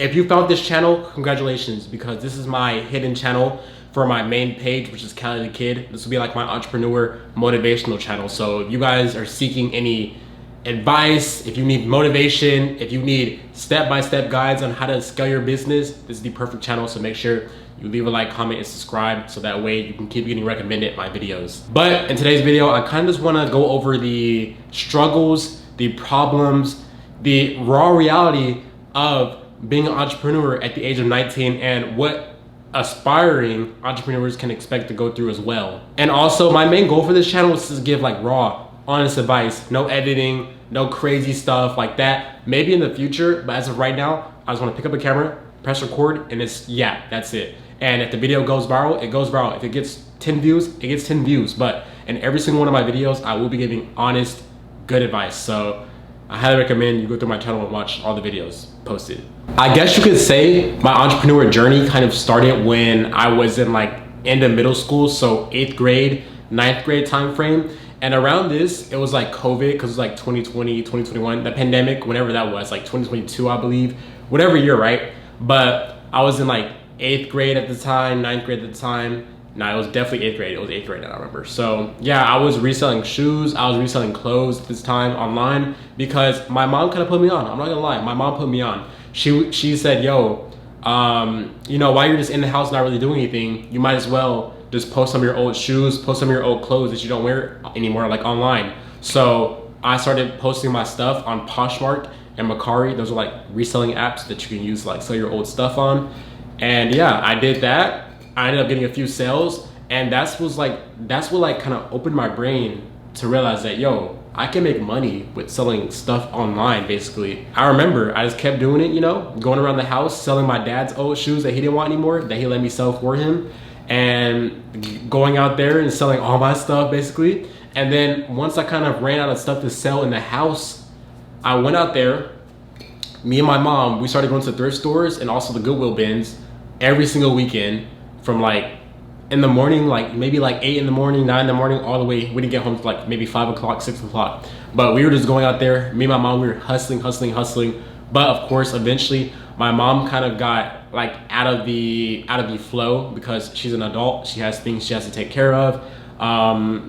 If you found this channel, congratulations, because this is my hidden channel for my main page, which is Cali the Kid. This will be like my entrepreneur motivational channel. So if you guys are seeking any advice, if you need motivation, if you need step-by-step guides on how to scale your business, this is the perfect channel. So make sure you leave a like, comment, and subscribe so that way you can keep getting recommended my videos. But in today's video, I kind of just want to go over the struggles, the problems, the raw reality of being an entrepreneur at the age of 19 and what aspiring entrepreneurs can expect to go through as well. And also my main goal for this channel is to give like raw, honest advice, no editing, no crazy stuff like that. Maybe in the future, but as of right now, I just want to pick up a camera, press record, and that's it. And if the video goes viral, it goes viral. If it gets 10 views, it gets 10 views. But in every single one of my videos, I will be giving honest, good advice. So I highly recommend you go through my channel and watch all the videos posted. I guess you could say my entrepreneur journey kind of started when I was in like end of middle school, so 8th grade, 9th grade time frame. And around this, it was like COVID, because it was like 2020, 2021, the pandemic, whenever that was, like 2022, I believe, whatever year, right? But I was in like 8th grade at the time, 9th grade at the time. No, it was definitely 8th grade. It was 8th grade, I remember. So yeah, I was reselling shoes. I was reselling clothes at this time online because my mom kind of put me on. I'm not gonna lie, my mom put me on. She said, yo, you know, while you're just in the house not really doing anything, you might as well just post some of your old shoes, post some of your old clothes that you don't wear anymore, like online. So I started posting my stuff on Poshmark and Mercari. Those are like reselling apps that you can use to like sell your old stuff on. And yeah, I did that. I ended up getting a few sales, and that's what like kind of opened my brain to realize that, yo, I can make money with selling stuff online, basically. I remember I just kept doing it, you know, going around the house, selling my dad's old shoes that he didn't want anymore, that he let me sell for him, and going out there and selling all my stuff, basically. And then once I kind of ran out of stuff to sell in the house, I went out there, me and my mom, we started going to thrift stores and also the Goodwill bins every single weekend, from like in the morning, like maybe like 8 in the morning, 9 in the morning, all the way. We didn't get home to like maybe 5 o'clock, 6 o'clock. But we were just going out there. Me and my mom, we were hustling. But of course, eventually my mom kind of got like out of the flow because she's an adult. She has things she has to take care of.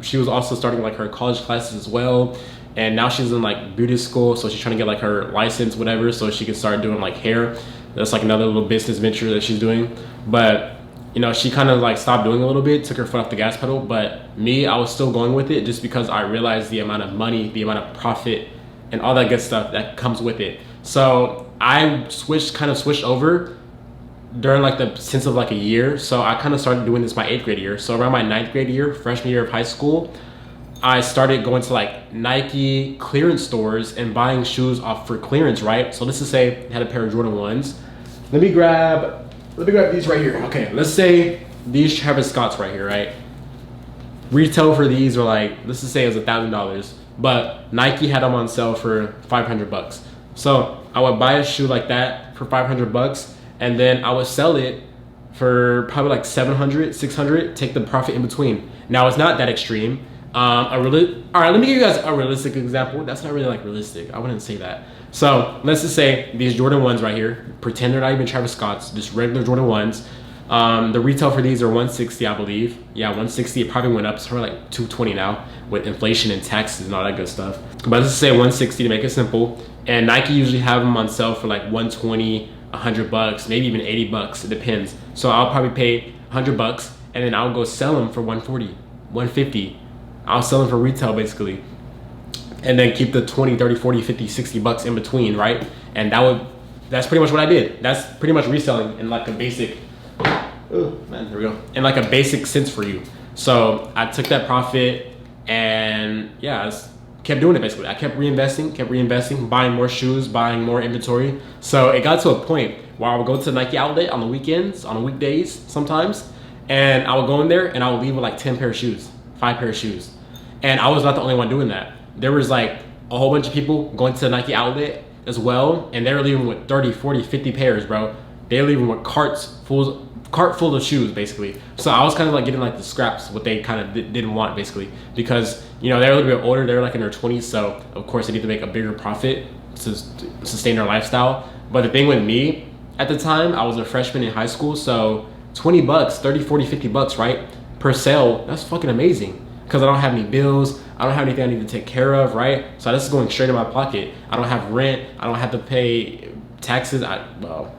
She was also starting like her college classes as well. And now she's in like beauty school. So she's trying to get like her license, whatever, so she can start doing like hair. That's like another little business venture that she's doing. But you know, she kind of like stopped doing a little bit, took her foot off the gas pedal. But me, I was still going with it just because I realized the amount of money, the amount of profit, and all that good stuff that comes with it. So I kind of switched over during like the sense of like a year. So I kind of started doing this my 8th grade year. So around my 9th grade year, freshman year of high school, I started going to like Nike clearance stores and buying shoes off for clearance, right? So let's just say I had a pair of Jordan 1s. Let me grab these right here. Okay, let's say these Travis Scotts right here, right? Retail for these are like, let's just say it was $1,000, but Nike had them on sale for 500 bucks. So I would buy a shoe like that for 500 bucks, and then I would sell it for probably like 700, 600, take the profit in between. Now it's not that extreme. All right, let me give you guys a realistic example. That's not really like realistic. I wouldn't say that. So let's just say these Jordan 1s right here, pretend they're not even Travis Scott's, just regular Jordan 1s. The retail for these are $160, I believe. Yeah, $160. It probably went up. It's probably like $220 now with inflation and taxes and all that good stuff. But let's just say $160 to make it simple. And Nike usually have them on sale for like $120, $100, maybe even $80. It depends. So I'll probably pay $100, and then I'll go sell them for $140, $150. I'll sell them for retail basically, and then keep the 20, 30, 40, 50, 60 bucks in between, right? And that's pretty much what I did. That's pretty much reselling in like a basic, oh man, here we go, in like a basic sense for you. So I took that profit and yeah, I just kept doing it basically. I kept reinvesting, buying more shoes, buying more inventory. So it got to a point where I would go to the Nike outlet on the weekends, on the weekdays sometimes, and I would go in there and I would leave with like 10 pair of shoes, 5 pair of shoes. And I was not the only one doing that. There was like a whole bunch of people going to the Nike outlet as well, and they were leaving with 30, 40, 50 pairs, bro. They were leaving with cart full of shoes, basically. So I was kind of like getting like the scraps, what they kind of didn't want, basically, because you know they're a little bit older. They're like in their 20s, so of course they need to make a bigger profit to sustain their lifestyle. But the thing with me, At the time, I was a freshman in high school, so 20 bucks, 30, 40, 50 bucks, right? Per sale, that's fucking amazing. Because I don't have any bills, I don't have anything I need to take care of, right? So this is going straight in my pocket. I don't have rent, I don't have to pay taxes. Well,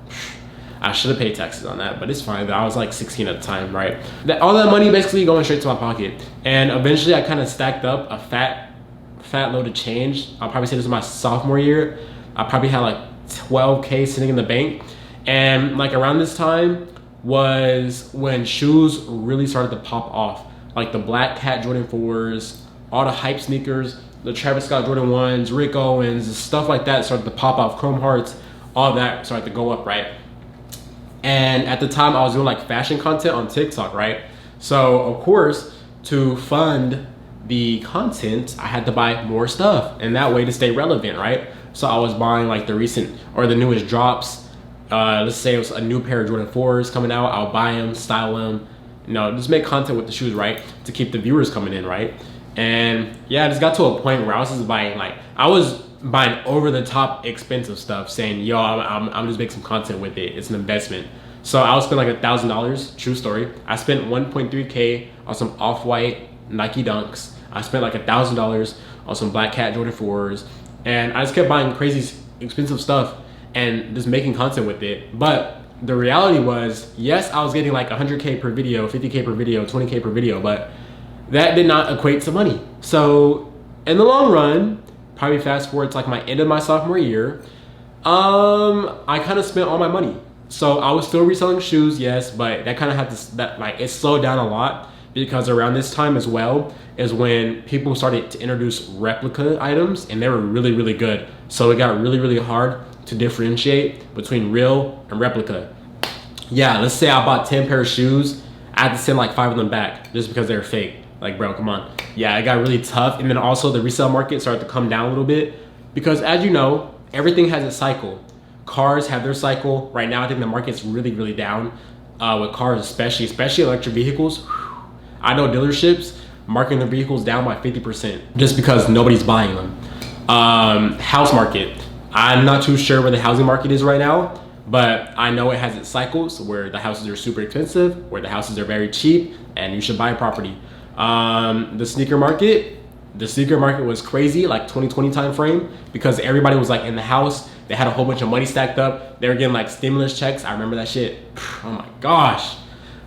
I should have paid taxes on that, but it's fine. I was like 16 at the time, right? All that money basically going straight to my pocket. And eventually I kind of stacked up a fat load of change. I'll probably say this was my sophomore year. I probably had like 12K sitting in the bank. And like around this time was when shoes really started to pop off. Like the Black Cat Jordan 4s, all the hype sneakers, the Travis Scott Jordan 1s, Rick Owens, stuff like that started to pop off, Chrome Hearts, all that started to go up, right? And at the time I was doing like fashion content on TikTok, right? So of course, to fund the content, I had to buy more stuff, and that way to stay relevant, right? So I was buying like the recent or the newest drops. Let's say it was a new pair of Jordan 4s coming out. I'll buy them, style them, just make content with the shoes, right? To keep the viewers coming in, right? And yeah, I just got to a point where I was just buying over the top expensive stuff, saying, yo, I'm just making some content with it. It's an investment. So I would spend like $1,000, true story. I spent 1.3K on some off-white Nike Dunks. I spent like $1,000 on some Black Cat Jordan 4s. And I just kept buying crazy expensive stuff and just making content with it. But the reality was, yes, I was getting like 100K per video, 50K per video, 20K per video, but that did not equate to money. So in the long run, probably fast forward to like my end of my sophomore year, I kind of spent all my money. So I was still reselling shoes, yes, but that kind of had to, it slowed down a lot, because around this time as well is when people started to introduce replica items, and they were really, really good. So it got really, really hard to differentiate between real and replica. Yeah, let's say I bought 10 pair of shoes, I had to send like 5 of them back just because they were fake. Like, bro, come on. Yeah, it got really tough. And then also the resale market started to come down a little bit, because as you know, everything has its cycle. Cars have their cycle. Right now, I think the market's really, really down with cars, especially electric vehicles. I know dealerships marking their vehicles down by 50% just because nobody's buying them. House market. I'm not too sure where the housing market is right now, but I know it has its cycles where the houses are super expensive, where the houses are very cheap, and you should buy property. The sneaker market was crazy, like 2020 time frame, because everybody was like in the house. They had a whole bunch of money stacked up. They were getting like stimulus checks. I remember that shit. Oh my gosh.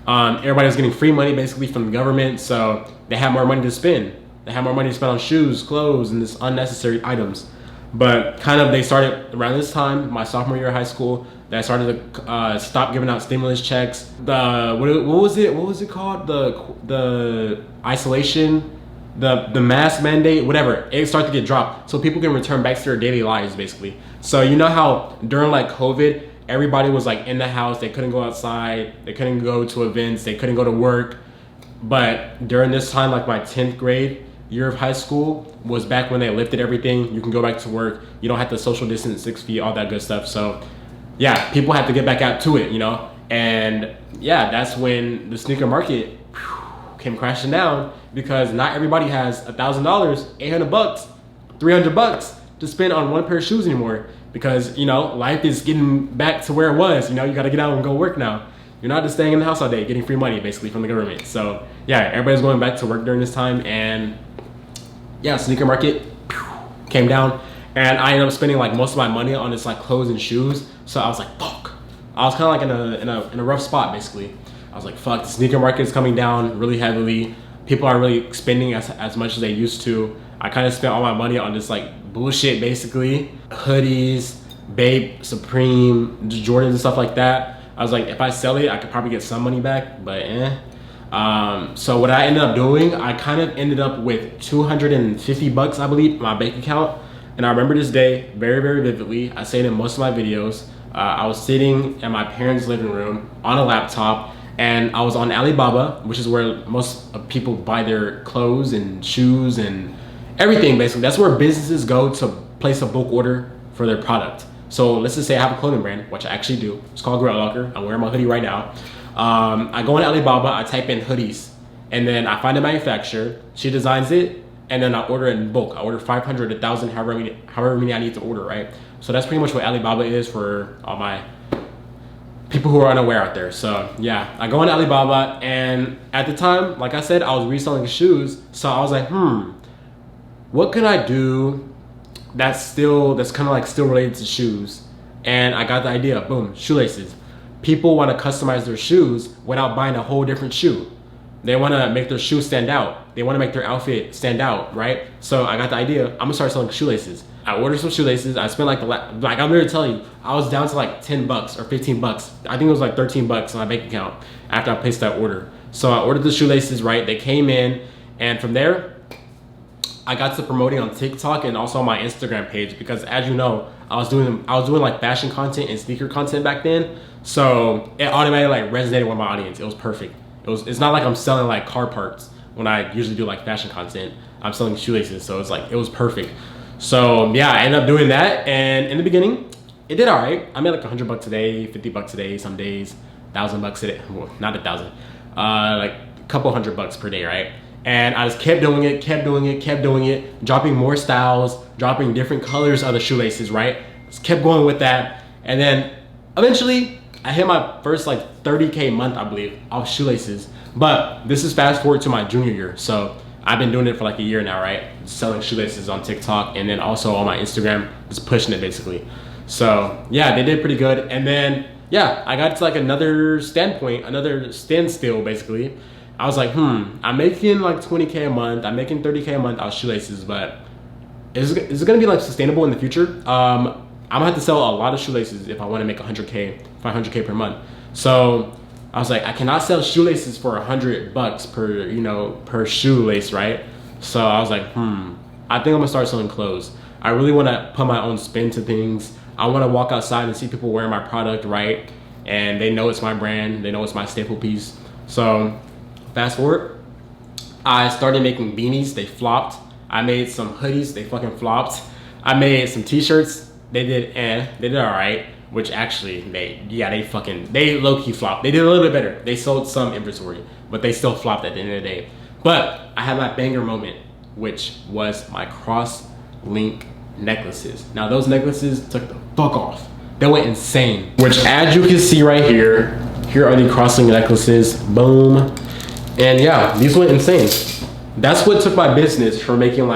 Everybody was getting free money basically from the government, so they had more money to spend. They had more money to spend on shoes, clothes, and this unnecessary items. But kind of they started around this time, my sophomore year of high school, that started to stop giving out stimulus checks. What was it called? The isolation, the mask mandate, whatever. It started to get dropped, so people can return back to their daily lives basically. So you know how during like COVID, everybody was like in the house, they couldn't go outside, they couldn't go to events, they couldn't go to work. But during this time, like my 10th grade year of high school was back when they lifted everything. You can go back to work, you don't have to social distance 6 feet, all that good stuff. So yeah, people had to get back out to it, and yeah, that's when the sneaker market came crashing down, because not everybody has $1,000, 800 bucks, 300 bucks to spend on one pair of shoes anymore, because life is getting back to where it was. You got to get out and go work now. You're not just staying in the house all day getting free money basically from the government. So yeah, everybody's going back to work during this time, and yeah, sneaker market came down, and I ended up spending like most of my money on this like clothes and shoes. So I was like, fuck. I was kind of like in a rough spot basically. I was like, fuck, the sneaker market is coming down really heavily. People aren't really spending as much as they used to. I kind of spent all my money on this like bullshit basically. Hoodies, Bape, Supreme, Jordans and stuff like that. I was like, if I sell it, I could probably get some money back, but so what I ended up doing, I kind of ended up with 250 bucks, I believe, in my bank account. And I remember this day very, very vividly. I say it in most of my videos. I was sitting in my parents' living room on a laptop, and I was on Alibaba, which is where most people buy their clothes and shoes and everything basically. That's where businesses go to place a bulk order for their product. So let's just say I have a clothing brand, which I actually do. It's called Gorilla Locker. I'm wearing my hoodie right now. I go on Alibaba, I type in hoodies, and then I find a manufacturer. She designs it, and then I order it in bulk. I order 500, 1,000, however many I need to order, right? So that's pretty much what Alibaba is for all my people who are unaware out there. So yeah, I go on Alibaba, and at the time, like I said, I was reselling shoes. So I was like, what can I do that's kind of like still related to shoes? And I got the idea, boom, shoelaces. People want to customize their shoes without buying a whole different shoe. They want to make their shoe stand out. They want to make their outfit stand out, right? So I got the idea, I'm gonna start selling shoelaces. I ordered some shoelaces. I spent like I'm literally telling you, I was down to like 10 bucks or 15 bucks. I think it was like 13 bucks on my bank account after I placed that order. So I ordered the shoelaces, right? They came in, and from there, I got to promoting on TikTok and also on my Instagram page, because as you know, I was doing like fashion content and sneaker content back then. So it automatically like resonated with my audience. It was perfect. It's not like I'm selling like car parts when I usually do like fashion content. I'm selling shoelaces, so it was perfect. So yeah, I ended up doing that, and in the beginning, it did all right. I made like $100 a day, $50 a day, some days, $1,000 a day. Well, not 1,000, like a couple $100 per day, right? And I just kept doing it, dropping more styles, dropping different colors of the shoelaces, right? Just kept going with that. And then eventually I hit my first like 30K month, I believe, off shoelaces. But this is fast forward to my junior year. So I've been doing it for like a year now, right? Selling shoelaces on TikTok, and then also on my Instagram, just pushing it basically. So yeah, they did pretty good. And then yeah, I got to like another standstill basically. I was like, I'm making like 20K a month. I'm making 30K a month out of shoelaces, but is it gonna be like sustainable in the future? I'm gonna have to sell a lot of shoelaces if I want to make 100K, 500K per month. So I was like, I cannot sell shoelaces for $100 per shoelace, right? So I was like, I think I'm gonna start selling clothes. I really want to put my own spin to things. I want to walk outside and see people wearing my product, right? And they know it's my brand. They know it's my staple piece. So fast forward, I started making beanies. They flopped. I made some hoodies. They fucking flopped. I made some t-shirts. They did all right. Which actually, they low-key flopped. They did a little bit better. They sold some inventory, but they still flopped at the end of the day. But I had my banger moment, which was my cross-link necklaces. Now those necklaces took the fuck off. They went insane. Which, as you can see right here are the cross-link necklaces. Boom. And yeah, these went insane. That's what took my business from making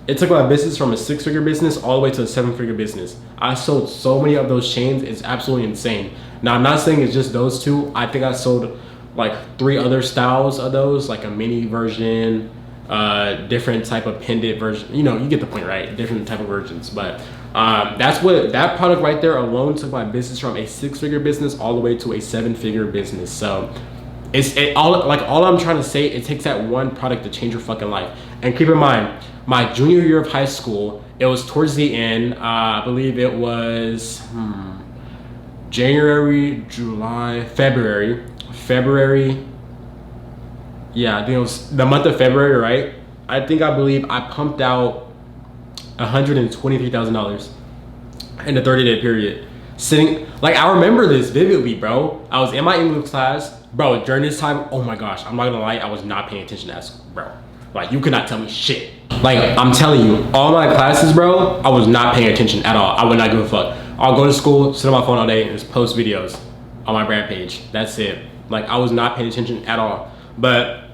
it took my business from a 6-figure business all the way to a 7-figure business. I sold so many of those chains, it's absolutely insane. Now I'm not saying it's just those two. I think I sold like 3 other styles of those, like a mini version, different type of pendant version. You know, you get the point, right? Different type of versions. But that product right there alone took my business from a 6-figure business all the way to a 7-figure business. So all I'm trying to say, it takes that one product to change your fucking life. And keep in mind, my junior year of high school, it was towards the end. I believe it was January, July, February. Yeah, I think it was the month of February, right? I believe I pumped out $123,000 in a 30-day period. I remember this vividly, bro. I was in my English class. Bro, during this time, oh my gosh, I'm not gonna lie, I was not paying attention to school, bro. Like, you could not tell me shit. Like, I'm telling you, all my classes, bro, I was not paying attention at all. I would not give a fuck. I'll go to school, sit on my phone all day, and just post videos on my brand page. That's it. Like, I was not paying attention at all. But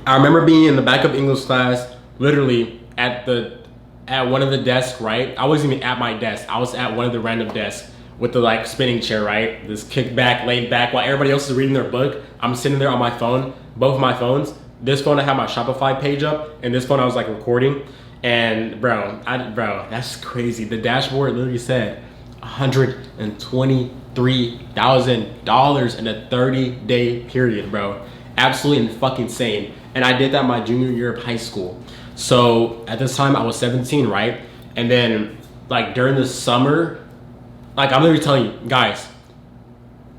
I remember being in the back of English class, literally at one of the desks, right? I wasn't even at my desk. I was at one of the random desks with the spinning chair, right? This kick back, laid back, while everybody else is reading their book. I'm sitting there on my phone, both of my phones. This phone, I had my Shopify page up, and this phone I was recording. And bro, that's crazy. The dashboard literally said $123,000 in a 30-day period, bro. Absolutely fucking insane. And I did that my junior year of high school. So at this time I was 17, right? And then during the summer, I'm literally telling you guys,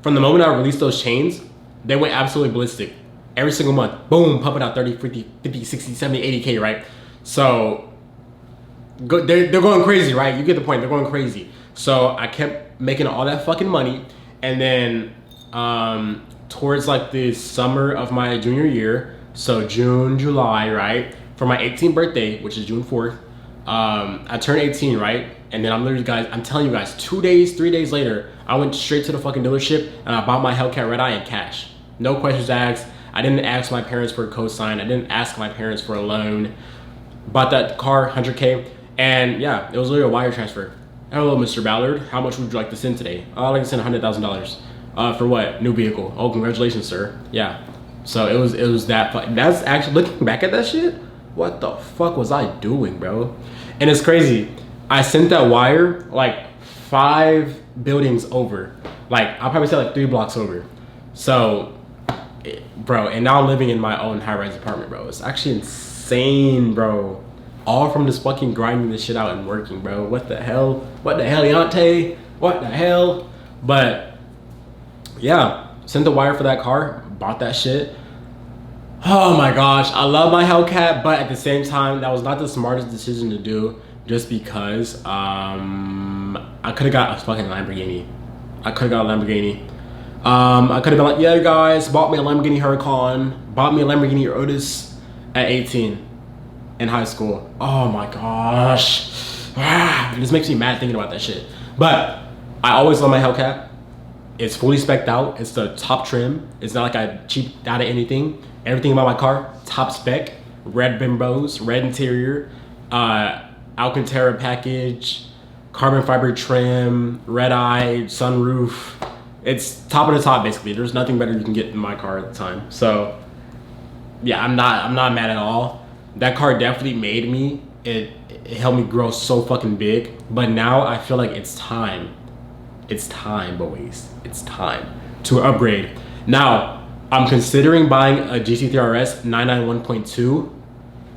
from the moment I released those chains, they went absolutely ballistic. Every single month, boom, pumping out 30, 50, 60, 70, 80K, right? So they're going crazy, right? You get the point, they're going crazy. So I kept making all that fucking money. And then towards the summer of my junior year, so June, July, right? For my 18th birthday, which is June 4th, I turned 18, right? And then I'm telling you guys, 3 days later, I went straight to the fucking dealership and I bought my Hellcat Red Eye in cash. No questions asked. I didn't ask my parents for a cosign. I didn't ask my parents for a loan. Bought that car, 100K, and yeah, it was literally a wire transfer. Hello, Mr. Ballard. How much would you like to send today? I'd like to send $100,000. For what? New vehicle. Oh, congratulations, sir. Yeah. So it was that. That's actually, looking back at that shit, what the fuck was I doing, bro? And it's crazy. I sent that wire like 5 buildings over. Like, I'll probably say like 3 blocks over. So, bro, and now I'm living in my own high-rise apartment, bro. It's actually insane, bro. All from just fucking grinding this shit out and working, bro. What the hell? What the hell, Yante? What the hell? But yeah, sent the wire for that car, bought that shit. Oh my gosh, I love my Hellcat, but at the same time, that was not the smartest decision to do, just because I could have got a fucking Lamborghini. I could have got a Lamborghini. I could have been like, yeah, guys, bought me a Lamborghini Huracan, bought me a Lamborghini Urus at 18 in high school. Oh my gosh. This makes me mad thinking about that shit. But I always love my Hellcat. It's fully spec'd out. It's the top trim. It's not like I cheaped out of anything. Everything about my car, top spec. Red bimbos, red interior, Alcantara package, carbon fiber trim, red eye, sunroof. It's top of the top, basically. There's nothing better you can get in my car at the time. So yeah, I'm not mad at all. That car definitely made me. It helped me grow so fucking big. But now I feel like it's time. It's time, boys. It's time to upgrade. Now, I'm considering buying a GT3 RS 991.2.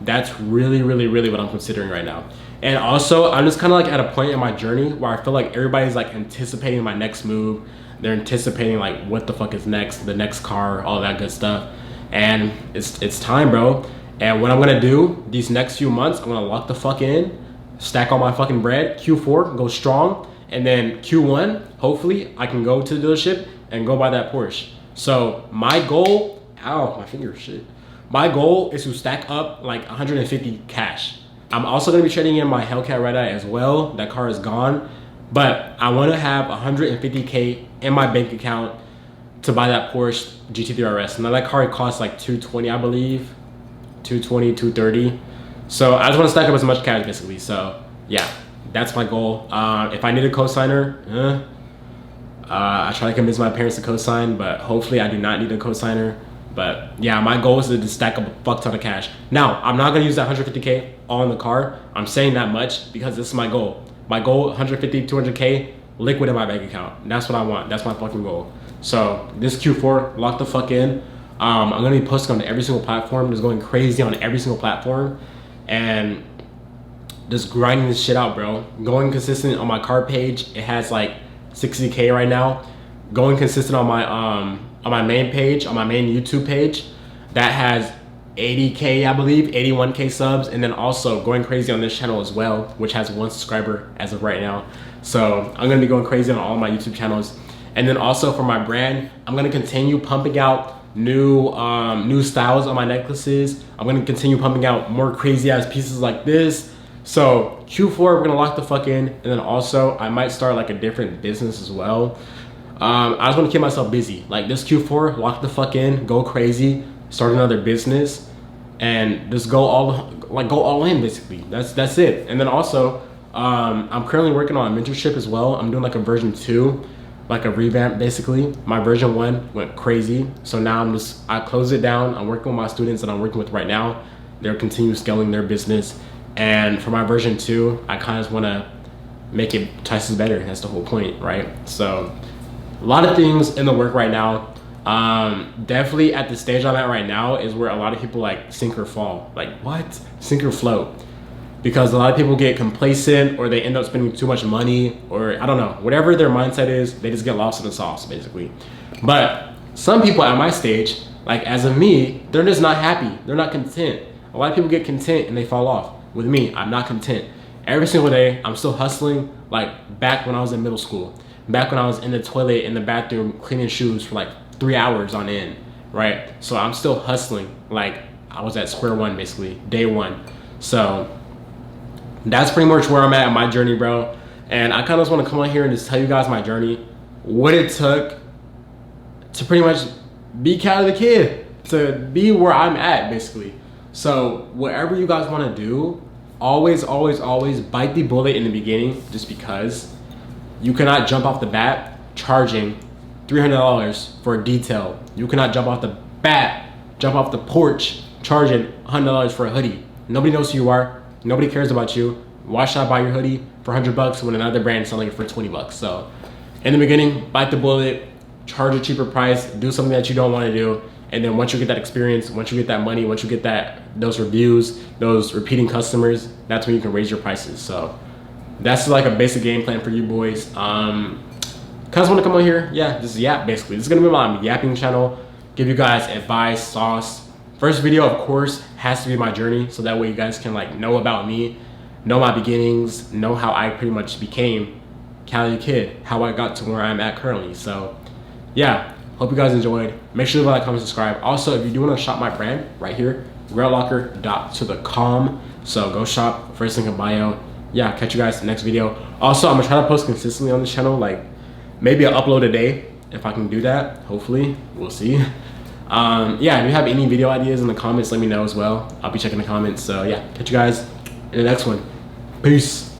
That's really what I'm considering right now. And also, I'm just kind of like at a point in my journey where I feel like everybody's like anticipating my next move. They're anticipating like what the fuck is next, the next car, all that good stuff. And it's time, bro. And what I'm gonna do these next few months, I'm gonna lock the fuck in, stack all my fucking bread, Q4, go strong, and then Q1, hopefully I can go to the dealership and go buy that Porsche. So my goal, ow, my finger, shit. My goal is to stack up like 150 cash. I'm also gonna be trading in my Hellcat Red Eye as well. That car is gone, but I wanna have 150K in my bank account to buy that Porsche GT3 RS. Now that car costs like 220, I believe. 220, 230. So I just want to stack up as much cash basically. So yeah, that's my goal. If I need a cosigner, I try to convince my parents to cosign, but hopefully I do not need a cosigner. But yeah, my goal is to just stack up a fuck ton of cash. Now, I'm not gonna use that 150K all in the car. I'm saying that much because this is my goal. My goal, 150, 200K liquid in my bank account. That's what I want. That's my fucking goal. So this Q4, lock the fuck in. I'm gonna be posting on every single platform, just going crazy on every single platform, and just grinding this shit out, bro. Going consistent on my car page, it has like 60K right now. Going consistent on my main page, on my main YouTube page, that has 80K, I believe, 81K subs, and then also going crazy on this channel as well, which has 1 subscriber as of right now. So I'm gonna be going crazy on all my YouTube channels. And then also for my brand, I'm gonna continue pumping out new styles on my necklaces. I'm gonna continue pumping out more crazy ass pieces like this. So Q4, we're gonna lock the fuck in, and then also I might start like a different business as well. I just want to keep myself busy. Like this Q4, lock the fuck in, go crazy, start another business, and just go all in basically. That's it. And then also, I'm currently working on a mentorship as well. I'm doing like a version 2. Like a revamp basically. My version 1 went crazy, so now I closed it down. I'm working with my students that I'm working with right now. They're continue scaling their business, and for my version 2, I kind of want to make it twice as better. That's the whole point, right? So a lot of things in the work right now. Definitely at the stage I'm at right now is where a lot of people like sink or fall. Like what? Sink or float. Because a lot of people get complacent, or they end up spending too much money, or I don't know, whatever their mindset is, they just get lost in the sauce basically. But some people at my stage, like as of me, they're just not happy. They're not content. A lot of people get content and they fall off. With me, I'm not content. Every single day, I'm still hustling, like back when I was in middle school, back when I was in the toilet, in the bathroom, cleaning shoes for like 3 hours on end, right? So I'm still hustling, like I was at square one basically, day one. So that's pretty much where I'm at in my journey, bro. And I kind of just want to come on here and just tell you guys my journey. what it took to pretty much be Cali the Kid, to be where I'm at basically. So whatever you guys want to do, always bite the bullet in the beginning, just because you cannot jump off the bat charging $300 for a detail. You cannot jump off the porch charging $100 for a hoodie. Nobody knows who you are. Nobody cares about you. Why should I buy your hoodie for $100 when another brand is selling it for $20? So in the beginning, bite the bullet, charge a cheaper price, do something that you don't want to do. And then once you get that experience, once you get that money, once you get those reviews, those repeating customers, that's when you can raise your prices. So that's like a basic game plan for you boys. Kind of want to come on here, yeah, just yap basically. This is gonna be my yapping channel, give you guys advice, sauce. First video, of course, has to be my journey, so that way you guys can like know about me, know my beginnings, know how I pretty much became Cali the Kid, how I got to where I'm at currently. So yeah, hope you guys enjoyed. Make sure to like, comment, subscribe. Also, if you do want to shop my brand, right here, raillocker.com. So go shop, first link in bio. Yeah, catch you guys in the next video. Also, I'm gonna try to post consistently on this channel, like maybe I'll upload a day if I can do that. Hopefully, we'll see. Yeah, if you have any video ideas in the comments, let me know as well. I'll be checking the comments. So yeah, catch you guys in the next one. Peace.